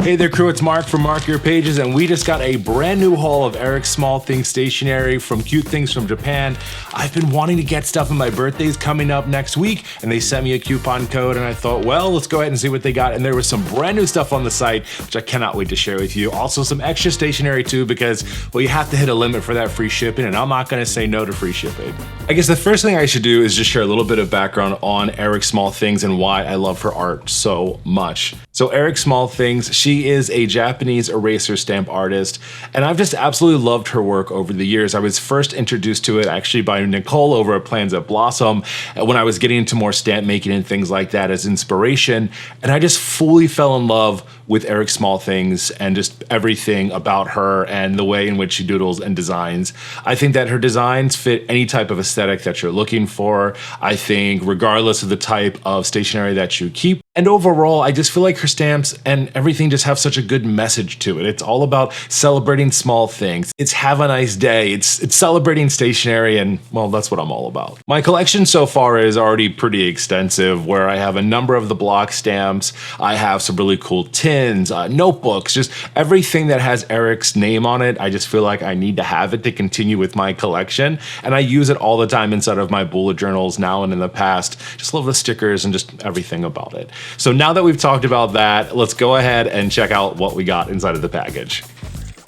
Hey there crew, it's Mark from Mark Your Pages, and we just got a brand new haul of Eric's Small Things Stationery from Cute Things from Japan. I've been wanting to get stuff, and my birthday's coming up next week, and they sent me a coupon code, and I thought, well, let's go ahead and see what they got. And there was some brand new stuff on the site, which I cannot wait to share with you. Also some extra stationery too, because, well, you have to hit a limit for that free shipping, and I'm not gonna say no to free shipping. I guess the first thing I should do is just share a little bit of background on Eric's Small Things and why I love her art so much. So Eric's Small Things, she is a Japanese eraser stamp artist, and I've just absolutely loved her work over the years. I was first introduced to it actually by Nicole over at Plans at Blossom when I was getting into more stamp making and things like that as inspiration, and I just fully fell in love with Eric's Small Things and just everything about her and the way in which she doodles and designs. I think that her designs fit any type of aesthetic that you're looking for. I think regardless of the type of stationery that you keep. And overall, I just feel like her stamps and everything just have such a good message to it. It's all about celebrating small things. It's have a nice day. It's celebrating stationery, and well, that's what I'm all about. My collection so far is already pretty extensive, where I have a number of the block stamps. I have some really cool tins, notebooks, just everything that has Eric's name on it. I just feel like I need to have it to continue with my collection, and I use it all the time inside of my bullet journals now and in the past. Just love the stickers and just everything about it. So now that we've talked about that, let's go ahead and check out what we got inside of the package.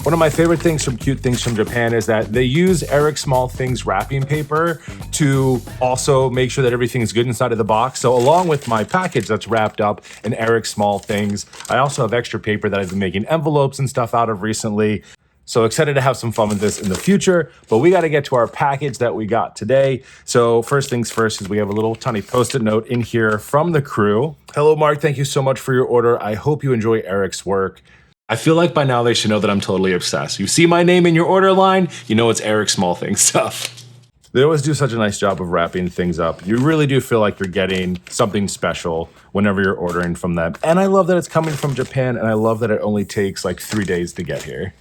One of my favorite things from Cute Things from Japan is that they use Eric's Small Things wrapping paper to also make sure that everything is good inside of the box. So along with my package that's wrapped up in Eric's Small Things, I also have extra paper that I've been making envelopes and stuff out of recently. So excited to have some fun with this in the future, but we got to get to our package that we got today. So first things first is we have a little tiny post-it note in here from the crew. Hello, Mark. Thank you so much for your order. I hope you enjoy Eric's work. I feel like by now they should know that I'm totally obsessed. You see my name in your order line, you know it's Eric's Small Things stuff. They always do such a nice job of wrapping things up. You really do feel like you're getting something special whenever you're ordering from them. And I love that it's coming from Japan, and I love that it only takes like 3 days to get here.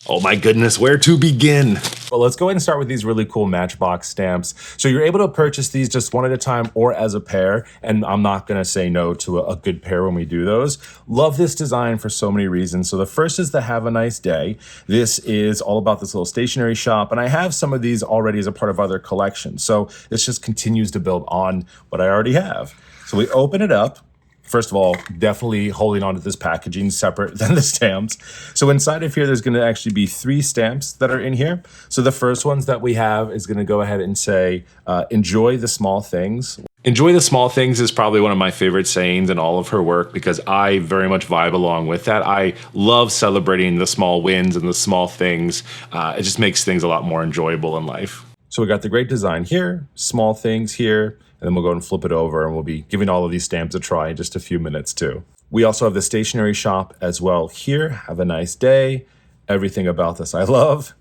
Oh my goodness, where to begin? Well, let's go ahead and start with these really cool Matchbox stamps. So you're able to purchase these just one at a time or as a pair, and I'm not gonna say no to a good pair when we do those. Love this design for so many reasons. So the first is the Have a Nice Day. This is all about this little stationery shop, and I have some of these already as a part of other collections. So this just continues to build on what I already have. So we open it up. First of all, definitely holding on to this packaging separate than the stamps. So inside of here, there's gonna actually be 3 stamps that are in here. So the first ones that we have is gonna go ahead and say, enjoy the small things. Enjoy the small things is probably one of my favorite sayings in all of her work, because I very much vibe along with that. I love celebrating the small wins and the small things. It just makes things a lot more enjoyable in life. So we got the great design here, small things here, and then we'll go and flip it over, and we'll be giving all of these stamps a try in just a few minutes too. We also have the stationery shop as well here. Have a nice day. Everything about this I love.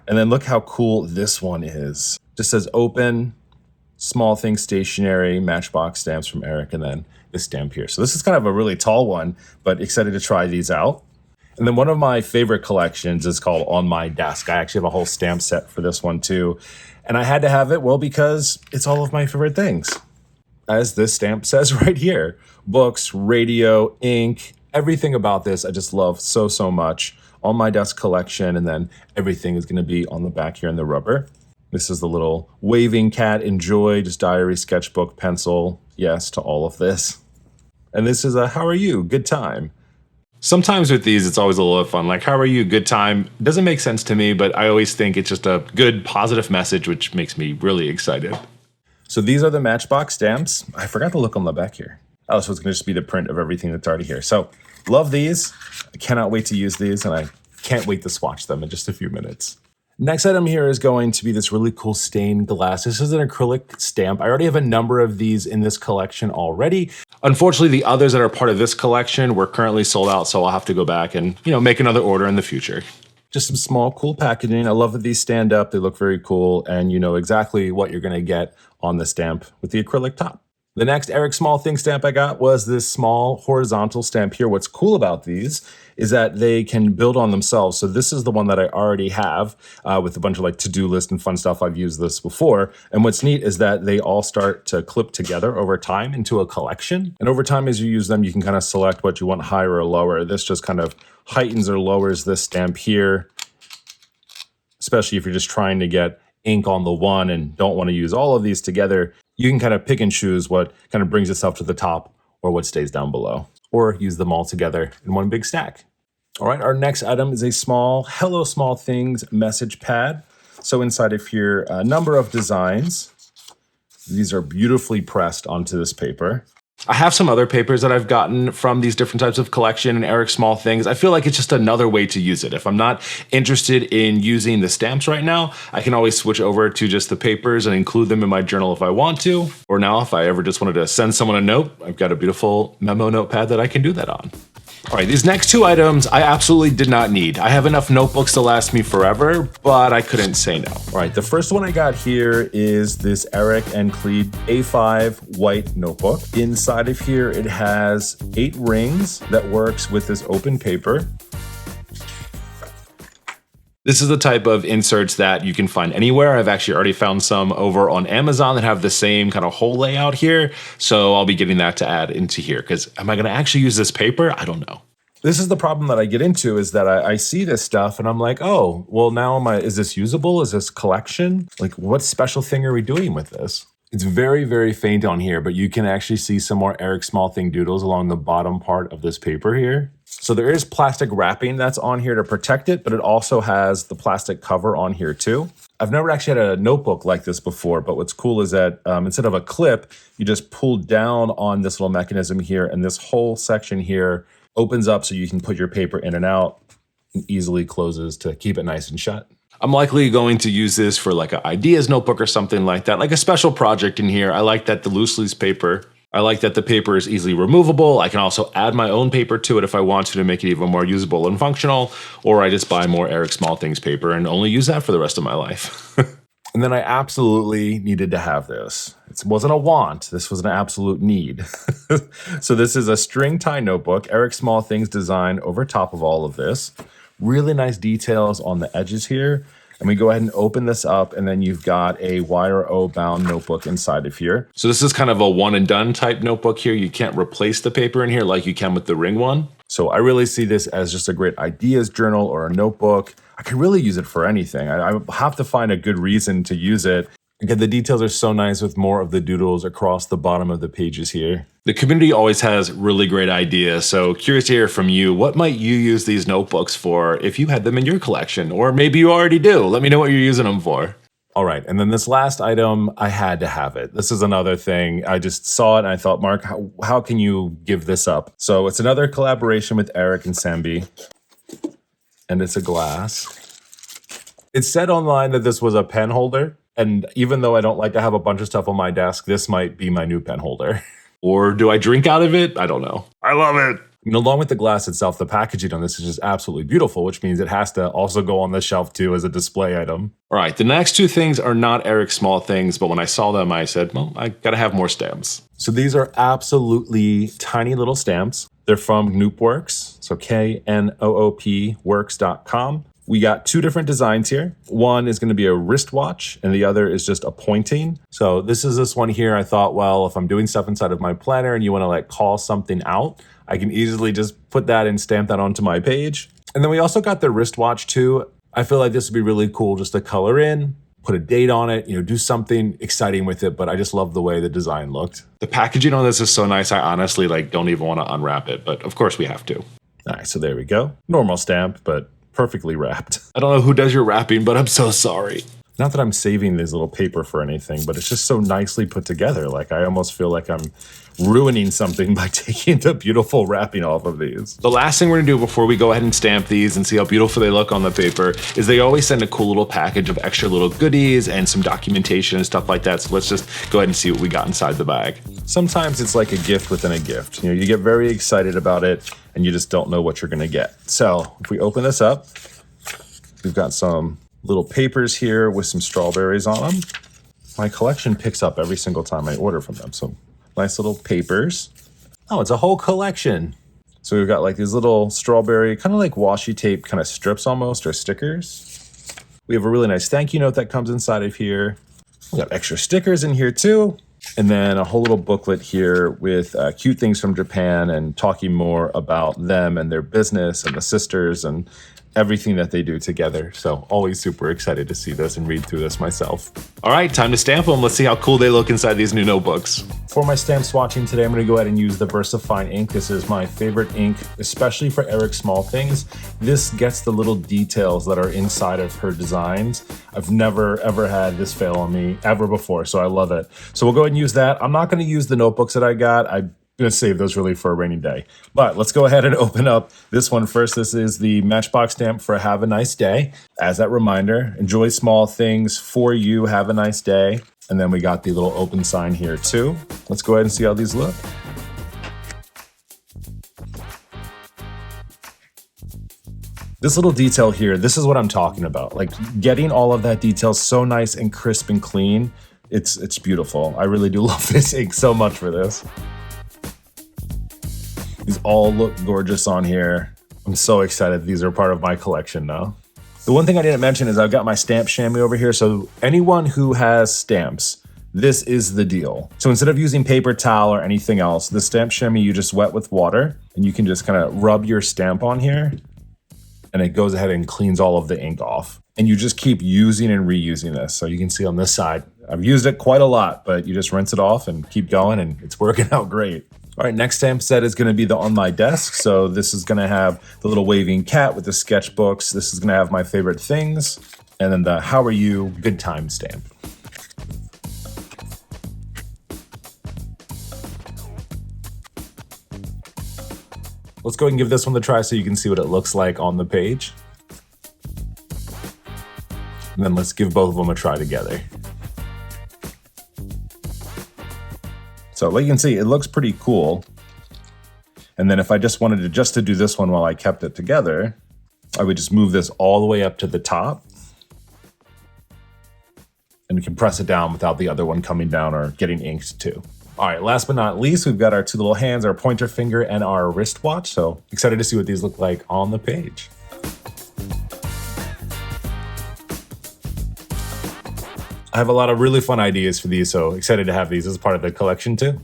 And then look how cool this one is. Just says open, small things stationery, Matchbox stamps from Eric, and then this stamp here. So this is kind of a really tall one, but excited to try these out. And then one of my favorite collections is called On My Desk. I actually have a whole stamp set for this one too. And I had to have it, well, because it's all of my favorite things. As this stamp says right here, books, radio, ink, everything about this I just love so, so much. On My Desk collection, and then everything is gonna be on the back here in the rubber. This is the little waving cat, enjoy, just diary, sketchbook, pencil, yes to all of this. And this is a how are you, good time. Sometimes with these, it's always a little fun. Like, how are you? Good time. Doesn't make sense to me, but I always think it's just a good, positive message, which makes me really excited. So these are the Matchbox stamps. I forgot to look on the back here. Oh, so it's going to just be the print of everything that's already here. So love these. I cannot wait to use these, and I can't wait to swatch them in just a few minutes. Next item here is going to be this really cool stained glass. This is an acrylic stamp. I already have a number of these in this collection already. Unfortunately, the others that are part of this collection were currently sold out, so I'll have to go back and, make another order in the future. Just some small, cool packaging. I love that these stand up. They look very cool, and you know exactly what you're gonna get on the stamp with the acrylic top. The next Eric Small Thing stamp I got was this small horizontal stamp here. What's cool about these is that they can build on themselves. So this is the one that I already have with a bunch of like to-do list and fun stuff. I've used this before. And what's neat is that they all start to clip together over time into a collection. And over time, as you use them, you can kind of select what you want higher or lower. This just kind of heightens or lowers this stamp here, especially if you're just trying to get ink on the one and don't want to use all of these together. You can kind of pick and choose what kind of brings itself to the top or what stays down below, or use them all together in one big stack. All right, our next item is a small Hello Small Things message pad. So inside of here, a number of designs. These are beautifully pressed onto this paper. I have some other papers that I've gotten from these different types of collection and Eric Small Things. I feel like it's just another way to use it. If I'm not interested in using the stamps right now, I can always switch over to just the papers and include them in my journal if I want to. Or now if I ever just wanted to send someone a note, I've got a beautiful memo notepad that I can do that on. All right, these next two items I absolutely did not need. I have enough notebooks to last me forever, but I couldn't say no. All right, the first one I got here is this Eric and Cleed A5 white notebook. Inside of here, it has 8 rings that works with this open paper. This is the type of inserts that you can find anywhere. I've actually already found some over on Amazon that have the same kind of hole layout here. So I'll be getting that to add into here, because am I gonna actually use this paper? I don't know. This is the problem that I get into, is that I see this stuff and I'm like, oh, well now is this usable? Is this collection? Like, what special thing are we doing with this? It's very, very faint on here, but you can actually see some more Eric Small Thing doodles along the bottom part of this paper here. So there is plastic wrapping that's on here to protect it, but it also has the plastic cover on here too. I've never actually had a notebook like this before, but what's cool is that instead of a clip, you just pull down on this little mechanism here, and this whole section here opens up so you can put your paper in and out, and easily closes to keep it nice and shut. I'm likely going to use this for like an ideas notebook or something like that, like a special project in here. I like that the loose leaf paper, I like that the paper is easily removable. I can also add my own paper to it if I want to make it even more usable and functional, or I just buy more Eric Small Things paper and only use that for the rest of my life. And then I absolutely needed to have this. It wasn't a want, this was an absolute need. So this is a string tie notebook, Eric Small Things design over top of all of this. Really nice details on the edges here. And we go ahead and open this up, and then you've got a YRO bound notebook inside of here. So this is kind of a one and done type notebook here. You can't replace the paper in here like you can with the ring one. So I really see this as just a great ideas journal or a notebook. I can really use it for anything. I have to find a good reason to use it. Again, the details are so nice with more of the doodles across the bottom of the pages here. The community always has really great ideas, so curious to hear from you. What might you use these notebooks for if you had them in your collection? Or maybe you already do. Let me know what you're using them for. All right, and then this last item, I had to have it. This is another thing. I just saw it and I thought, Mark, how can you give this up? So it's another collaboration with Eric and Sambi, and it's a glass. It said online that this was a pen holder. And even though I don't like to have a bunch of stuff on my desk, this might be my new pen holder. Or do I drink out of it? I don't know. I love it. And along with the glass itself, the packaging on this is just absolutely beautiful, which means it has to also go on the shelf too as a display item. All right, the next two things are not Eric Small Things, but when I saw them, I said, well, I gotta have more stamps. So these are absolutely tiny little stamps. They're from Knoopworks, so Knoop works.com. We got 2 different designs here. One is going to be a wristwatch and the other is just a pointing. So this one here, I thought, well, if I'm doing stuff inside of my planner and you want to like call something out, I can easily just put that and stamp that onto my page. And then we also got the wristwatch too. I feel like this would be really cool just to color in, put a date on it, do something exciting with it, but I just love the way the design looked. The packaging on this is so nice, I honestly don't even want to unwrap it, but of course we have to. All right, so there we go. Normal stamp, but perfectly wrapped. I don't know who does your wrapping, but I'm so sorry. Not that I'm saving this little paper for anything, but it's just so nicely put together. Like I almost feel like I'm ruining something by taking the beautiful wrapping off of these. The last thing we're gonna do before we go ahead and stamp these and see how beautiful they look on the paper is they always send a cool little package of extra little goodies and some documentation and stuff like that. So let's just go ahead and see what we got inside the bag. Sometimes it's like a gift within a gift. You get very excited about it and you just don't know what you're gonna get. So if we open this up, we've got some little papers here with some strawberries on them. My collection picks up every single time I order from them, so Nice little papers. Oh, it's a whole collection. So we've got like these little strawberry, kind of like washi tape kind of strips almost, or stickers. We have a really nice thank you note that comes inside of here. We got extra stickers in here too. And then a whole little booklet here with cute things from Japan and talking more about them and their business and the sisters and everything that they do together. So always super excited to see this and read through this myself. All right, time to stamp them. Let's see how cool they look inside these new notebooks. For my stamp swatching today, I'm gonna go ahead and use the VersaFine ink. This is my favorite ink, especially for Eric Small Things. This gets the little details that are inside of her designs. I've never ever had this fail on me ever before, so I love it. So we'll go ahead and use that. I'm not gonna use the notebooks that I got. I'm gonna save those really for a rainy day. But let's go ahead and open up this one first. This is the Matchbox stamp for Have a Nice Day. As that reminder, enjoy small things for you, have a nice day. And then we got the little open sign here too. Let's go ahead and see how these look. This little detail here, this is what I'm talking about. Like getting all of that detail so nice and crisp and clean. It's beautiful. I really do love this ink so much for this. These all look gorgeous on here. I'm so excited these are part of my collection now. The one thing I didn't mention is I've got my stamp chamois over here. So anyone who has stamps, this is the deal. So instead of using paper towel or anything else, the stamp chamois you just wet with water and you can just kind of rub your stamp on here and it goes ahead and cleans all of the ink off. And you just keep using and reusing this. So you can see on this side, I've used it quite a lot, but you just rinse it off and keep going and it's working out great. All right, next stamp set is gonna be the On My Desk. So this is gonna have the little waving cat with the sketchbooks. This is gonna have my favorite things. And then the How Are You Good Time stamp. Let's go ahead and give this one a try so you can see what it looks like on the page. And then let's give both of them a try together. So like you can see, it looks pretty cool. And then if I just wanted to do this one while I kept it together, I would just move this all the way up to the top. And you can press it down without the other one coming down or getting inked too. All right, last but not least, we've got our two little hands, our pointer finger and our wristwatch. So excited to see what these look like on the page. I have a lot of really fun ideas for these, so excited to have these as part of the collection too.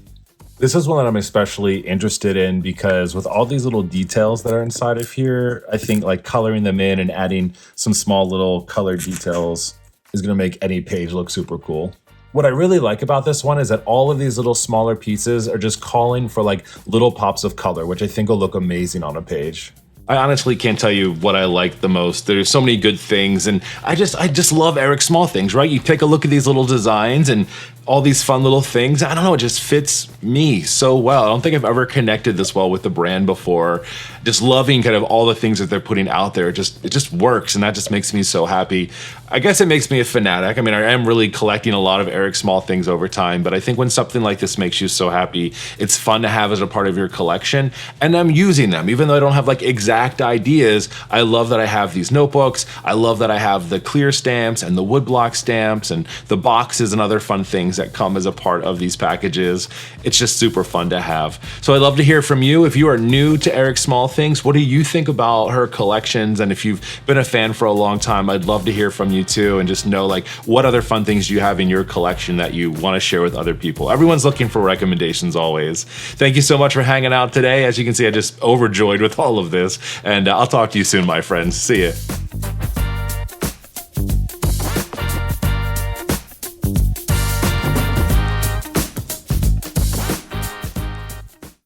This is one that I'm especially interested in because with all these little details that are inside of here, I think like coloring them in and adding some small little color details is gonna make any page look super cool. What I really like about this one is that all of these little smaller pieces are just calling for like little pops of color, which I think will look amazing on a page. I honestly can't tell you what I like the most. There's so many good things, and I just love Eric Small Things, right? You take a look at these little designs and all these fun little things. I don't know, it just fits me so well. I don't think I've ever connected this well with the brand before. Just loving kind of all the things that they're putting out there. It just works, and that just makes me so happy. I guess it makes me a fanatic. I mean, I am really collecting a lot of Eric Small Things over time, but I think when something like this makes you so happy, it's fun to have as a part of your collection, and I'm using them. Even though I don't have like exact ideas, I love that I have these notebooks. I love that I have the clear stamps and the woodblock stamps and the boxes and other fun things that come as a part of these packages. It's just super fun to have. So I'd love to hear from you. If you are new to Eric Small Things, what do you think about her collections? And if you've been a fan for a long time, I'd love to hear from you too, and just know like what other fun things do you have in your collection that you want to share with other people. Everyone's looking for recommendations always. Thank you so much for hanging out today. As you can see, I just overjoyed with all of this, and I'll talk to you soon, my friends. See ya.